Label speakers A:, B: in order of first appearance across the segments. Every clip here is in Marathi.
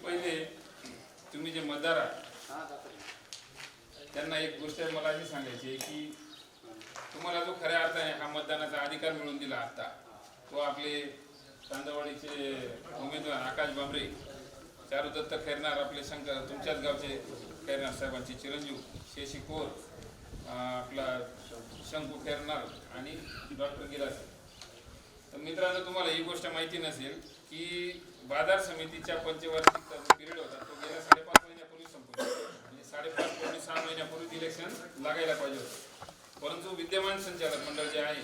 A: पहिले तुम्ही जे मतदार आहात त्यांना एक गोष्ट मला अशी सांगायची आहे की तुम्हाला जो खऱ्या अर्थाने हा मतदानाचा अधिकार मिळवून दिला आता, तो आपले तांदळवाडीचे उमेदवार आकाश बांबरे, चारुदत्त खैरनार, आपले शंकर तुमच्याच गावचे खैरनार साहेबांचे चिरंजीव शशी कोर, आपला शंकू खैरनार आणि डॉक्टर गिरास. तर मित्रांनो, तुम्हाला ही गोष्ट माहिती नसेल की बाजार समितीच्या पंचवार्षिकचा जो पिरियड होता तो गेल्या 5.5 महिन्यापूर्वी संपला. म्हणजे 5.5 ते 6 महिन्यापूर्वी इलेक्शन लागायला पाहिजे होतं. परंतु विद्यमान संचालक मंडळ जे आहे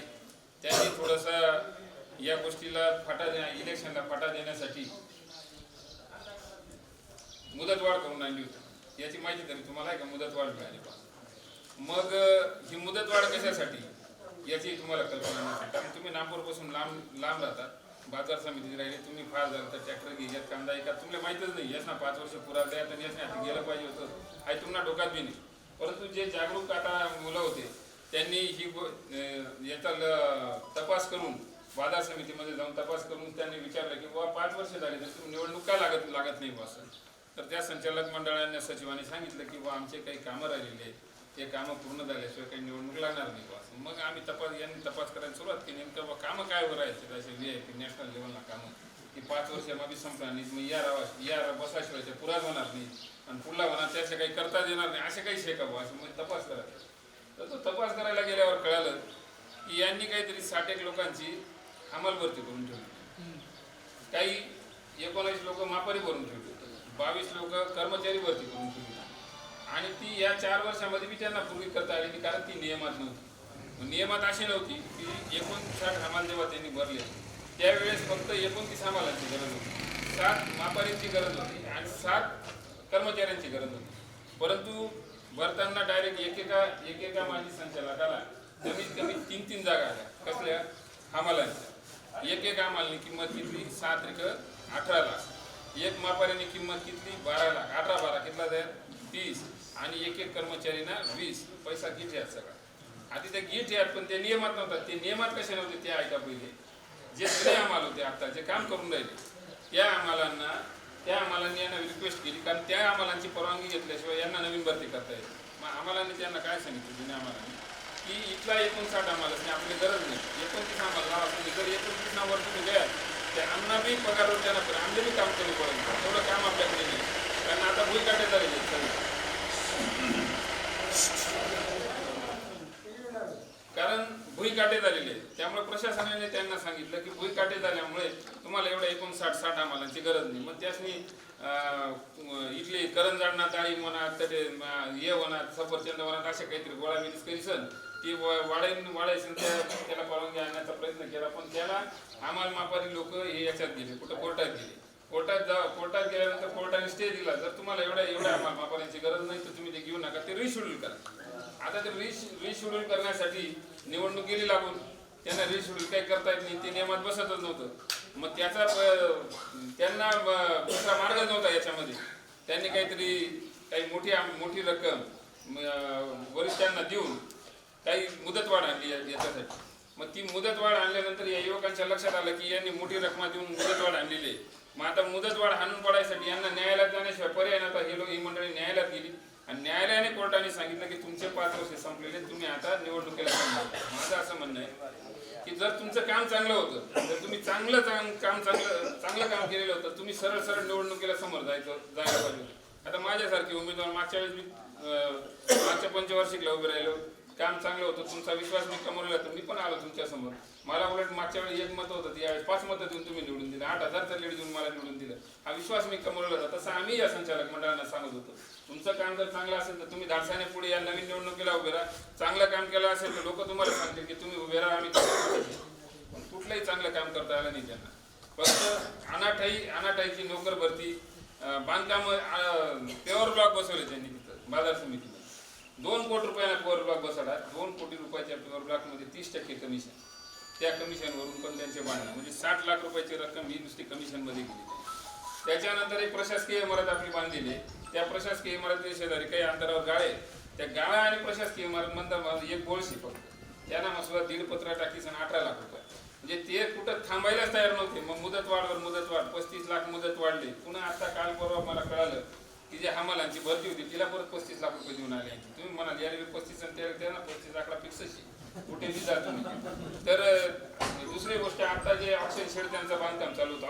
A: त्यांनी थोडासा या गोष्टीला इलेक्शनला फाटा देण्यासाठी मुदतवाढ करून आणली होती. याची माहिती तरी तुम्हाला आहे का? मुदतवाढ मिळाली. मग ही मुदतवाढ कशासाठी याची तुम्हाला कल्पना नसेल, कारण तुम्ही नागपूरपासून लांब राहतात. बाजार समितीत राहिले तुम्ही, फार झालं तर ट्रॅक्टर घ्यायच्यात, कांदा एका तुम्हाला माहितच नाही. याच ना 5 वर्ष पुरा द्या तर याच नाही गेलं पाहिजे होतं, आहे तुम्हाला डोक्यात बी नाही. परंतु जे जागरूक आता मुलं होते त्यांनी ही याचा तपास करून बाजार समितीमध्ये जाऊन तपास करून त्यांनी विचारलं की बाबा 5 वर्ष झाले तर तुम्ही निवडणूक का लागत नाही बस. तर त्या संचालक मंडळाने सचिवांनी सांगितलं की बा आमचे काही कामं राहिलेले आहेत, ते कामं पूर्ण झाल्याशिवाय काही निवडणूक लागणार नाही बस. मग आम्ही यांनी तपास करायला सुरुवात केली. नेमकं कामं काय राहायचे असे VIP नॅशनल लेवलला कामं की 5 वर्षामध्ये संपणार नाही, मग या बसाशिवाय ते पुराच होणार नाही आणि पुढला होणार त्याचे काही करता येणार नाही, असे काही शेका बा असं मग तपास करायचा. तर तो तपास करायला गेल्यावर कळालं की यांनी काहीतरी 60 लोकांची हमाल भरती करून ठेवली, काही 19 लोक मापारी भरून ठेवली, 22 लोक कर्मचारी भरती करून ठेवली. आणि ती या 4 वर्षामध्ये बी त्यांना पूर्वी करता आली, कारण ती नियमात नव्हती. नियमात अशी नव्हती की 59 हमाल जेव्हा त्यांनी भरले त्यावेळेस फक्त 29 हमालांची गरज होती, 7 मापारींची गरज होती आणि 7 कर्मचाऱ्यांची गरज होती. परंतु भरताना डायरेक्ट एकेका माजी संचालकाला कमीत कमी 3 जागा आल्या. कसल्या? हमालांच्या. एक हमालनी किंमत किती? 7 त्रिक 18 लाख. एक मापारीने किंमत किती? 12 लाख. 18-12 कितला द्या? 30. आणि एक कर्मचारीना 20. पैसा किती आहेत सगळा. आधी त्या गीट आहेत पण ते नियमात नव्हतात. ते नियमात कसे नव्हते ते ऐका पहिले. जे जुने अमाल होते आता जे काम करून राहिले त्या अमालांनी यांना रिक्वेस्ट केली, कारण त्या अमालांची परवानगी घेतल्याशिवाय यांना नवीन भरती करता येते. मग अमालांनी त्यांना काय सांगितलं जुन्या अमालांनी की इथला 59 अमालांनी आपली गरज नाही, 29 अमाल लावा. जर 29 नावावर तुम्ही द्या त्या आम्हाला बी पगारवर त्यांना आमले बी काम कमी पडेल, तेवढं काम आपल्याकडे नाही. कारण आता भुई काटे झालेले झालेले त्यामुळे प्रशासनाने त्यांना सांगितलं की भुई काटे झाल्यामुळे तुम्हाला एवढ्या 59-60 अमालांची गरज नाही. मग त्यासनी इथले करंजाडना डाळी म्हणा, हे म्हणा, सफरचंद म्हणा, अशा काहीतरी गोळा मिरीस करीसन ती वाढायचं त्याला परवानगी आणण्याचा प्रयत्न केला. पण त्याला आम्हाला मापारी लोक हे याच्यात गेले, कुठं कोर्टात गेले. कोर्टात गेल्यानंतर कोर्टाने स्टे दिला, जर तुम्हाला एवढ्या आम्हाला मापाऱ्यांची गरज नाही तर तुम्ही ते घेऊ नका, ते रिशेड्यूल करा. आता ते रिशेड्यूल करण्यासाठी निवडणूक गेली लागून त्यांना रिशेड्यूल काही करता येत नाही, ते नियमात बसतच नव्हतं. मग त्याचा त्यांना दुसरा मार्गच नव्हता याच्यामध्ये. त्यांनी काही मोठी रक्कम वरिष्ठांना देऊन काही मुदतवाढ आणली याच्यासाठी. मग ती मुदतवाढ आणल्यानंतर या युवकांच्या लक्षात आलं की यांनी मोठी रक्कम देऊन मुदतवाढ आणलेली आहे. मग आता मुदतवाढ हाणून पडायसाठी यांना न्यायालयात जाण्याशिवाय पर्याय नव्हता. ही मंडळी न्यायालयात गेली आणि न्यायालयाने कोर्टाने सांगितलं की तुमचे 5 वर्ष संपलेले, तुम्ही आता निवडणुकीला सांगा. माझं असं म्हणणं आहे की जर तुमचं काम चांगलं होतं, जर तुम्ही चांगलं काम केलेलं होतं, तुम्ही सरळ निवडणुकीला समोर जायला पाहिजे. आता माझ्यासारखे उमेदवार मागच्या पंचवार्षिकला उभे राहिलो, काम चांगलं होतं, तुमचा विश्वास मी कमवलेला तर मी पण आलो तुमच्या समोर. मला उलट मागच्या वेळी 1 मत होतं, यावेळेस 5 मतं देऊन तुम्ही निवडून दिलं, 8,000चा लीड देऊन मला निवडून दिलं. हा विश्वास मी कमवलेला होता. तसं आम्ही या संचालक मंडळांना सांगत होतो, तुमचं काम जर चांगलं असेल तर तुम्ही धाडसाने पुढे या नवीन निवडणुकीला उभे राहा. चांगलं काम केलं असेल तर लोक तुम्हाला सांगतील की तुम्ही उभे राहा, आम्ही पण कुठलंही चांगलं काम करता आलं नाही त्यांना. फक्त अनाठाईची नोकर भरती, बांधकाम, पेवर ब्लॉक बसवले त्यांनी तिथं बाजार समितीला. 2 कोटी रुपयाला पेवर ब्लॉक बसवला. 2 कोटी रुपयाच्या पेवर ब्लॉकमध्ये 30% कमिशन. त्या कमिशनवरून पण त्यांचे बांधणं म्हणजे 60 लाख रुपयाची रक्कम ही नुसती कमिशनमध्ये गेली. त्याच्यानंतर एक प्रशासकीय इमारत आपली बांधलेली. त्या प्रशासकीय इमारती शेजारी काही अंतरावर गाळे, त्या गाळा आणि प्रशासकीय इमारत म्हणतात एक बोळशी फक्त त्यांना मग सुद्धा 1.5 पत्रा टाकीस आणि 18 लाख रुपये. म्हणजे ते कुठं थांबायलाच तयार नव्हते. मग मुदतवाढ 35 लाख मुदत वाढली. पुन्हा आता काल परवा मला कळालं की जे हमालांची भरती होती तिला परत 35 लाख रुपये देऊन आले. तुम्ही म्हणाल यार 35 आणि त्यांना 35 लाखला फिक्सच कुठे बी जा तुम्ही. तर दुसरी गोष्ट, आता जे ऑक्सिजन शेड त्यांचं बांधकाम चालू होतं,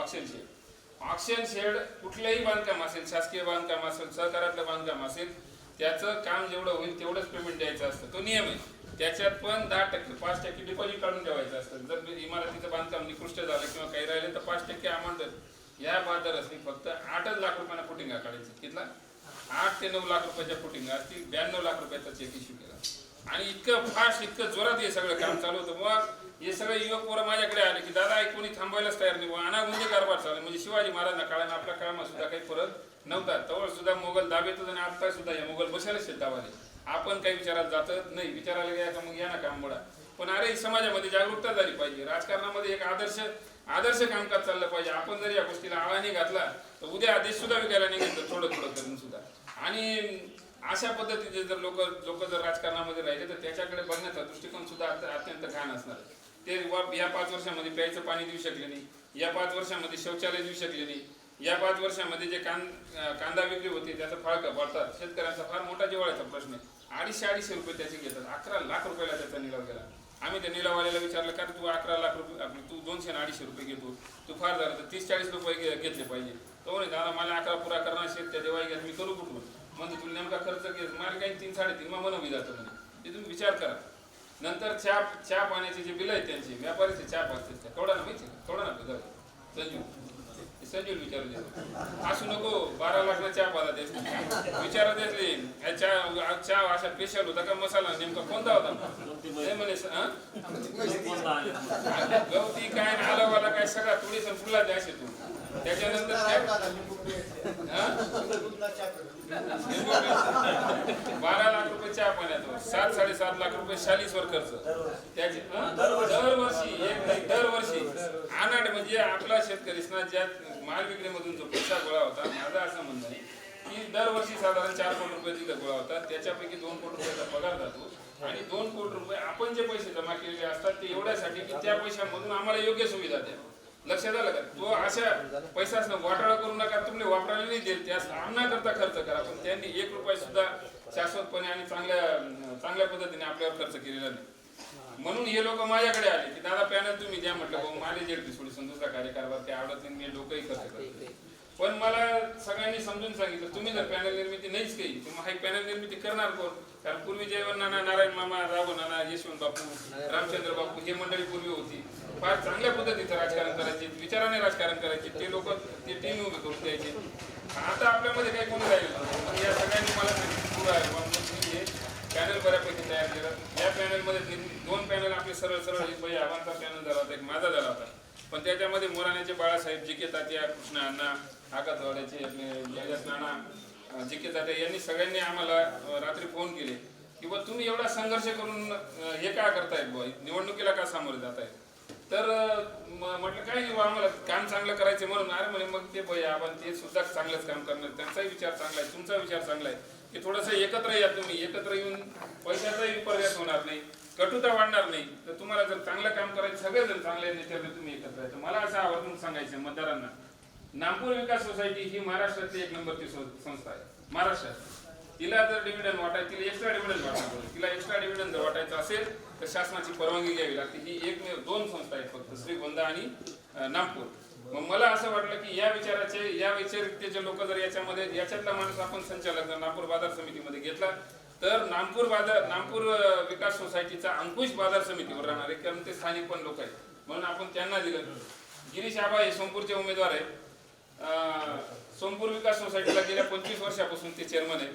A: ऑक्सिजन शेड कुठलंही बांधकाम असेल, शासकीय बांधकाम असेल, सहकारातलं बांधकाम असेल, त्याचं काम जेवढं होईल तेवढंच पेमेंट द्यायचं असतं. तो नियम आहे. त्याच्यात पण 10%, 5% डिपॉझिट काढून ठेवायचं असतं. जर इमारतीचं बांधकाम निकृष्ट झालं किंवा काही राहिलं तर 5% अमाऊंट या बाजारातली फक्त 8 लाख रुपयांना फुटिंगा काढायची. कितला? 8 ते 9 लाख रुपयाच्या फुटिंगा असतील. 92 लाख रुपयाचा चेक इश्यू केला. आणि इतकं फास्ट, इतकं जोरात हे सगळं काम चालू होतं. मग हे सगळे युवक पोरं माझ्याकडे आले की दादा कोणी थांबायलाच तयार नाही, अनागुंदी कारभार चालू. म्हणजे शिवाजी महाराजांना काळानं आपल्या काळात सुद्धा काही फरक नव्हता. तवळ सुद्धा मोगल दाबेतच आणि आता सुद्धा हे मोगल बसायलाच शेतावाले. आपण काही विचारायला जात नाही. विचारायला गेला का मग या ना काम मोडा. पण अरे समाजामध्ये जागरूकता झाली पाहिजे. राजकारणामध्ये एक आदर्श कामकाज चाललं पाहिजे. आपण जर या गोष्टीला आळा नाही घातला तर उद्या आदेश सुद्धा विकायला नाही घेतलं, थोडं करून सुद्धा. आणि अशा पद्धतीचे जर लोक जर राजकारणामध्ये राहिले तर त्याच्याकडे बघण्याचा दृष्टिकोन सुद्धा अत्यंत घाण असणार. ते या 5 वर्षामध्ये प्यायचं पाणी देऊ शकले नाही, या 5 वर्षामध्ये शौचालय देऊ शकले नाही, या 5 वर्षामध्ये जे कांदा विक्री होती त्याचं फळकं पडतात. शेतकऱ्यांचा फार मोठा जिव्हाळ्याचा प्रश्न आहे. 250 रुपये त्याचे घेतात. 11 लाख रुपयाला त्याचा निलाव केला. आम्ही त्या निलाववाल्याला विचारलं का तू 11 लाख रुपये, तू 200 आणि 250 रुपये घेतो, तू फार झालं तर 30-40 रुपये घेतले पाहिजे. तो म्हणे दादा मला 11 पुरा करणार शेत त्या देवाई घ्या, मी करू कुठून? म्हणजे तुला नेमका खर्च मला काही 3-3.5 मग मनवी जातं म्हणे. ते तुम्ही विचार करा. नंतर चहा पाण्याचे जे बिल आहेत त्यांचे, व्यापारीचे चहा पाचते थोडा ना माहिती, थोडा ना संजीव विचारू दे. असू नको 12 लाखला चहा पाला द्यायचं विचारा द्यायचे. चहा अशा स्पेशल होता का मसाला नेमका कोणता होता? म्हणे गवती काय आलावाला काय सगळा तुळीस फुला द्यायचे तू. त्याच्यानंतर 12 लाख रुपये चहा पाण्यात, 7-7.5 लाख रुपये शालीसवर खर्च त्याचे दरवर्षी अनाड. म्हणजे आपला शेतकरी ज्या माल विक्रीमधून जो पैसा गोळा होता, माझं असं म्हणणं आहे की दरवर्षी साधारण 4 कोटी रुपये तिथं गोळा होतात. त्याच्यापैकी 2 कोटी रुपयाचा पगार जातो आणि 2 कोटी रुपये आपण जे पैसे जमा केलेले असतात ते एवढ्यासाठी की त्या पैशामधून आम्हाला योग्य सुविधा द्या. लक्षात आलं का? तो अशा पैसा वाटाळा करू नका. तुम्ही वापरायला नाही देईल त्यास आमनाकरता खर्च करा. पण त्यांनी 1 रुपया सुद्धा शाश्वतपणे आणि चांगल्या पद्धतीने आपल्यावर खर्च केलेला नाही. म्हणून हे लोक माझ्याकडे आले की दादा पॅनल तुम्ही द्या. म्हटलं माझे जेडपी सोडी दुसरा कार्यकारभार ते आवडत नाही, मी डोकंही खर्च करतो. पण मला सगळ्यांनी समजून सांगितलं तुम्ही जर पॅनल निर्मिती नाहीच काही तर मग हा पॅनल निर्मिती करणार कोण? कारण पूर्वी जयवंत नाना, नारायण मामा, राघव नाना, यशवंत बापू, रामचंद्र बापू हे मंडळी पूर्वी होती. फार चांगल्या पद्धतीचं राजकारण करायचे, विचाराने राजकारण करायचे. ते लोक ते टीम उभे करून द्यायचे. आता आपल्यामध्ये काही कोणी राहिलं. या सगळ्यांनी मला सांगितलं पॅनल बऱ्यापैकी तयार केलं. या पॅनलमध्ये 2 पॅनल आपले सरळ एक भाई आव्हानचा पॅनल झाला होता, एक माझा झाला होता. पण त्याच्यामध्ये मोराण्याचे बाळासाहेब, जिके तात्या, कृष्णा अण्णा, आकातवाड्याचे आपले नाना, जिके तात्या यांनी सगळ्यांनी आम्हाला रात्री फोन केले की बा तुम्ही एवढा संघर्ष करून हे काय करतायत बुवा, निवडणुकीला का सामोरे जात आहेत? तर म्हटलं काय नाही, आम्हाला काम चांगलं करायचं म्हणून. अरे म्हणे मग ते भाई आपण ते सुद्धा चांगलंच काम करणार, त्यांचाही विचार चांगला आहे, तुमचा विचार चांगला आहे की थोडंसं एकत्र या. तुम्ही एकत्र येऊन पैशाचाही विपर्यास होणार नाही, कटुता वाढणार नाही. तर तुम्हाला जर चांगलं काम करायचं, सगळेजण चांगले नेते तुम्ही एकत्र आहे. तर मला असं आवर्जून सांगायचं मतदारांना, नागपूर विकास सोसायटी ही महाराष्ट्रातली 1 नंबरची संस्था आहे. महाराष्ट्रात तिला जर डिव्हिडंड वाटायचं, तिला एक्स्ट्रा डिव्हिडंड वाटायचं, तिला एक्स्ट्रा डिव्हिडंड जर वाटायचं असेल तर शासनाची परवानगी घ्यावी लागते. ही 2 संस्था आहेत फक्त, श्रीगोंदा आणि नागपूर. मग मला असं वाटलं की या विचाराचे, या व्यतिरिक्तचे लोक जर याच्यातला माणूस आपण संचालक जर नागपूर बाजार समितीमध्ये घेतला तर नागपूर विकास सोसायटीचा अंकुश बाजार समितीवर राहणार आहे. कारण ते स्थानिक पण लोक आहेत म्हणून आपण त्यांना दिलं. गिरीश आबा हे सोमपूरचे उमेदवार आहेत. सोमपूर विकास सोसायटीला गेल्या 25 वर्षापासून ते चेअरमन आहेत.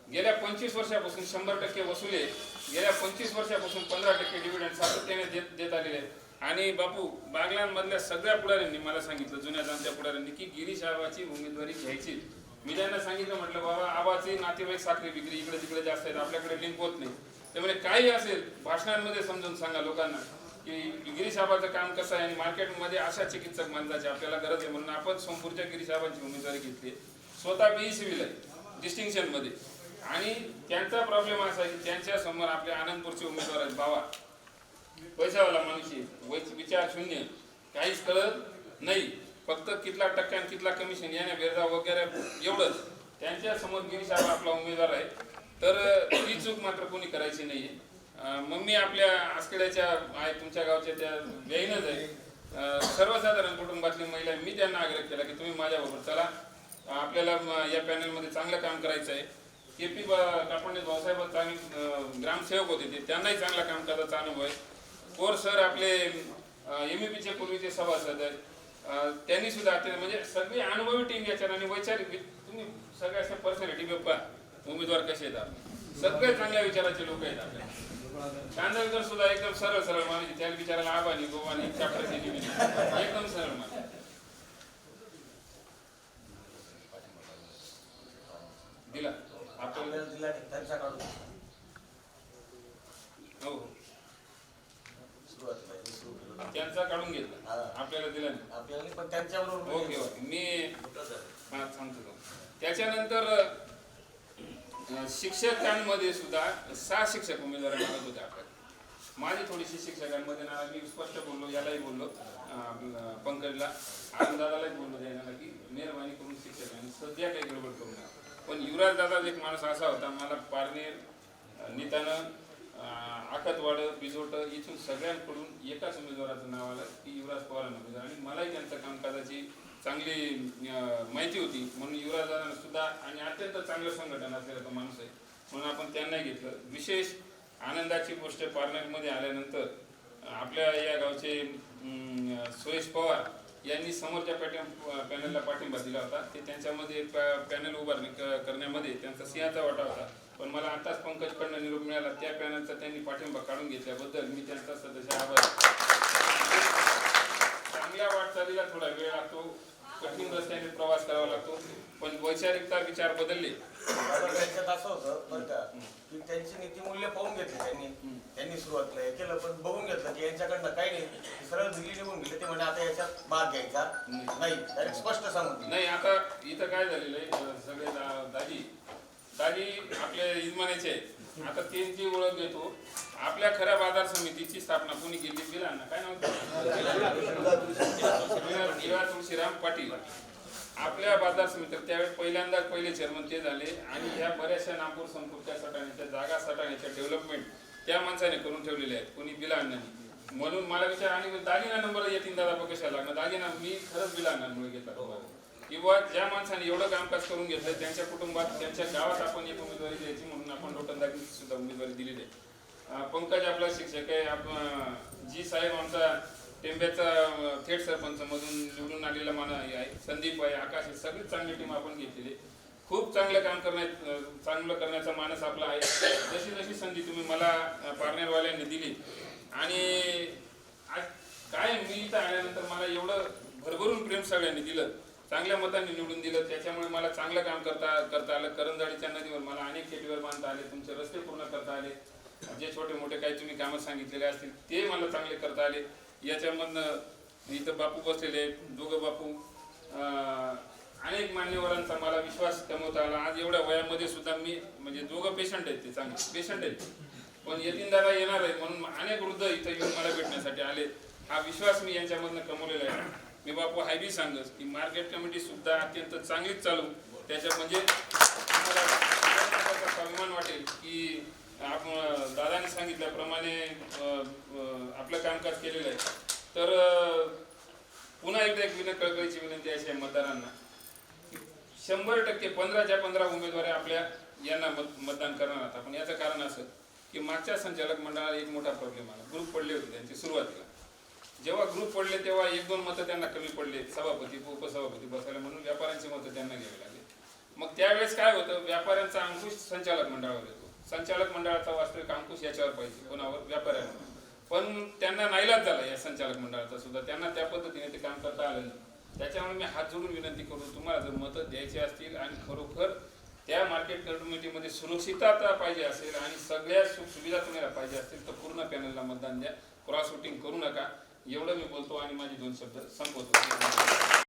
A: गेल्या 25 वर्षापासून 100% वसुली आहे. गेल्या 25 वर्षापासून 15% डिव्हिडंड सातत्याने देत आलेले आहेत. आणि बापू बागलांमधल्या सगळ्या पुढाऱ्यांनी मला सांगितलं, जुन्या जाणत्या पुढाऱ्यांनी, की गिरीश आबाची उमेदवारी घ्यायची. मी त्यांना सांगितलं, म्हटलं बाबा आबाची नातेवाईक साखरी विक्री इकडे तिकडे जास्त आहेत, आपल्याकडे लिंक होत नाही. त्यामुळे काही असेल भाषणांमध्ये समजून सांगा लोकांना की गिरीश आबाचं काम कसं आहे आणि मार्केटमध्ये अशा चिकित्सक माणसाची आपल्याला गरज आहे. म्हणून आपण सोमपूरच्या गिरीश आबांची उमेदवारी घेतली. स्वतः BE सिव्हिल आहे डिस्टिंक्शनमध्ये. आणि त्यांचा प्रॉब्लेम असा आहे की त्यांच्या समोर आपले आनंदपूरचे उमेदवार आहेत बाबा, पैशावाला माणूस आहे, विचार शून्य, काहीच कळत नाही, फक्त कितला टक्का आणि कितला कमिशन याने बेरजा वगैरे एवढंच. त्यांच्या समोर गिरीसाहेब आपला उमेदवार आहे, तर ती चूक मात्र कोणी करायची नाहीये. मग मी आपल्या आसखेड्याच्या आहे, तुमच्या गावच्या त्या बहीणच आहे, सर्वसाधारण कुटुंबातली महिला, मी त्यांना आग्रह केला की तुम्ही माझ्याबरोबर चला, आपल्याला या पॅनलमध्ये चांगलं काम करायचं आहे. KP कापडणे भाऊसाहेब चांगले ग्रामसेवक होते, ते त्यांनाही चांगला काम करायचा अनुभव आहे. कोर सर आपले MEPचे पूर्वीचे सभासद आहेत, त्यांनी सुद्धा म्हणजे सगळी अनुभवी टीम याच्यात. आणि वैचारिक तुम्ही सगळ्या पर्सनॅलिटी बघा, उमेदवार कसे येतात, सगळे चांगल्या विचाराचे लोक आहेत. आपल्या चांदलकर सुद्धा एकदम सरळ सरळ माणूस, त्या विचाराला आबानी गोवानी चापराची एकदम सरळ माणूस. दिला आपल्याला
B: दिला त्यांचा काढून
A: हो त्यांचा काढून घेतला, आपल्याला दिला नाही
B: आपल्याला, पण त्यांच्याबरोबर.
A: ओके ओके, मी सांगतो. त्याच्यानंतर शिक्षकांमध्ये सुद्धा 6 शिक्षक उमेदवार मागत होते आपल्याला. माझी थोडीशी शिक्षकांमध्ये ना, मी स्पष्ट बोललो, यालाही बोललो, पंकजला, आनंदालाही बोललो द्यायला की मेहरबानी करून शिक्षकांनी सध्या काही गडबड करू नका. पण युवराज दादा एक माणूस असा होता, मला पारनेर, नितानं, आखतवाड, बिजोट इथून सगळ्यांकडून एकाच उमेदवाराचं नाव आलं की युवराज पवारांना उमेदवार, आणि मलाही त्यांच्या कामकाजाची चांगली माहिती होती. म्हणून युवराज दादा सुद्धा, आणि अत्यंत चांगलं संघटन असलेला तो माणूस आहे, म्हणून आपण त्यांनाही घेतलं. विशेष आनंदाची गोष्ट, पारनेरमध्ये आल्यानंतर आपल्या या गावचे सुरेश पवार यांनी समोरच्या पॅनलला पाठिंबा दिला होता. ते त्यांच्यामध्ये पॅनल उभारणी करण्यामध्ये त्यांचा सिंहाचा वाटा होता. पण मला आताच पंकजकडनं निरोप मिळाला, त्या पॅनलचा त्यांनी पाठिंबा काढून घेतल्याबद्दल मी त्यांचा सदस्य आभार. चांगल्या वाटचालीला थोडा वेळ लागतो, कठीण रस्त्याने प्रवास करावा लागतो, पण वैचारिकता विचार बदलले.
B: त्यांच्यात असं होतं बरं का, की त्यांची नीतिमूल्य पाहून घेतली त्यांनी सुरुवातीला केलं, पण बघून घेतलं की यांच्याकडनं काही नाही, सरळ दिल्ली निघून गेले. ते म्हणजे आता याच्यात भाग घ्यायचा नाही, डायरेक्ट स्पष्ट सांगून
A: नाही. आता इथं काय झालेलं आहे, सगळे दाजी आपल्या इजमानाचे आहेत. आता त्यांची ओळख घेतो. आपल्या खऱ्या बाजार समितीची स्थापना कोणी केली, दिला ना, काय नाव तुळशीराम पाटील. आपल्या बाजार समितीत त्यावेळेस पहिले चेअरमन ते झाले, आणि ह्या बऱ्याचशा नागपूर संपूरच्या सटाण्याच्या जागा, सटाण्याच्या डेव्हलपमेंट त्या माणसाने करून ठेवलेल्या आहेत, कोणी बिला अण्णांनी. म्हणून मला विचार, आणि दागिना नंबर येतील दादा कशाला लागणार, दागिना मी खरंच बिला अण्णांमुळे घेतला. किंवा ज्या माणसाने एवढं कामकाज करून घेतलं, त्यांच्या कुटुंबात, त्यांच्या गावात आपण एक उमेदवारी द्यायची, म्हणून आपण लोटंदागी सुद्धा उमेदवारी दिलेली आहे. पंकज आपला शिक्षक आहे, आपण जी साहेब आमचा टेंब्याचा थेट सरपंच मधून निवडून आलेला आहे, संदीप आहे, आकाश आहे, सगळी चांगली टीम आपण घेतलेली. खूप चांगलं काम चांगलं करण्याचा मानस आपला आहे. जशी जशी संधी तुम्ही मला पारनेरवाल्यांनी दिली, आणि आज काय मी इथं आल्यानंतर मला एवढं भरभरून प्रेम सगळ्यांनी दिलं, चांगल्या मतांनी निवडून दिलं, त्याच्यामुळे मला चांगलं काम करता आलं. करंजाडीच्या नदीवर मला अनेक खेटीवर बांधता आले, तुमचे रस्ते पूर्ण करता आले, जे छोटे मोठे काही तुम्ही कामं सांगितलेले असतील ते मला चांगले करता आले. याच्यामधनं इथं बापू बसलेले, दोघं बापू, अनेक मान्यवरांचा मला विश्वास कमवता आला. आज एवढ्या वयामध्ये सुद्धा मी, म्हणजे दोघं पेशंट आहेत, ते चांगले पेशंट आहेत, पण यतीनदादा येणार आहेत म्हणून अनेक वृद्ध इथं येऊन मला भेटण्यासाठी आले. हा विश्वास मी यांच्यामधनं कमवलेला आहे. मी बापू हायबी सांगत की मार्केट कमिटी सुद्धा अत्यंत चांगलीच चालू, त्याच्या म्हणजे अभिमान वाटेल की आपण दादाने सांगितल्याप्रमाणे आपलं कामकाज केलेलं आहे. तर पुन्हा एकदा एक कळकळीची विनंती अशी आहे मतदारांना, 100% 15च्या 15 उमेदवारी आपल्या यांना मतदान करणार आहात आपण. याचं कारण असं की मागच्या संचालक मंडळाला एक मोठा प्रॉब्लेम आला, ग्रुप पडले होते त्यांचे सुरुवातीला. जेव्हा ग्रुप पडले तेव्हा 1-2 मतं त्यांना कमी पडले, सभापती उपसभापती बसायला, म्हणून व्यापाऱ्यांची मतं त्यांना घ्यावी लागली. मग त्यावेळेस काय होतं, व्यापाऱ्यांचा अंकुश संचालक मंडळावर येतो, संचालक मंडळाचा वास्तविक अंकुश याच्यावर पाहिजे, कोणावर, व्यापाऱ्यांवर. पण त्यांना नाईलाज झाला या संचालक मंडळाचा सुद्धा, त्यांना त्या पद्धतीने ते काम करता आलं नाही. त्याच्यामुळे मी हात जोडून विनंती करू, तुम्हाला जर मतं द्यायची असतील आणि खरोखर त्या मार्केट कमिटीमध्ये सुरक्षितता पाहिजे असेल आणि सगळ्या सुखसुविधा तुम्हाला पाहिजे असतील तर पूर्ण पॅनलला मतदान द्या, क्रॉस वोटिंग करू नका. एवढं मी बोलतो आणि माझे 2 शब्द संपवतो.